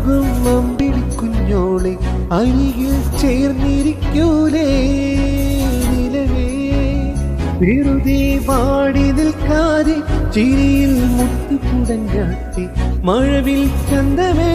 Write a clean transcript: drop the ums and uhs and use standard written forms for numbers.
തഴുകും അമ്പിളി കുഞ്ഞോളെ അരികിൽ ചേർന്നിരിക്കൂലേ നിലവേ വെറുതെ വാടി നിൽക്കാതെ ചിരിയിൽ മുത്തുകുടഞ്ഞാട്ടി മഴവിൽ ചന്തമേ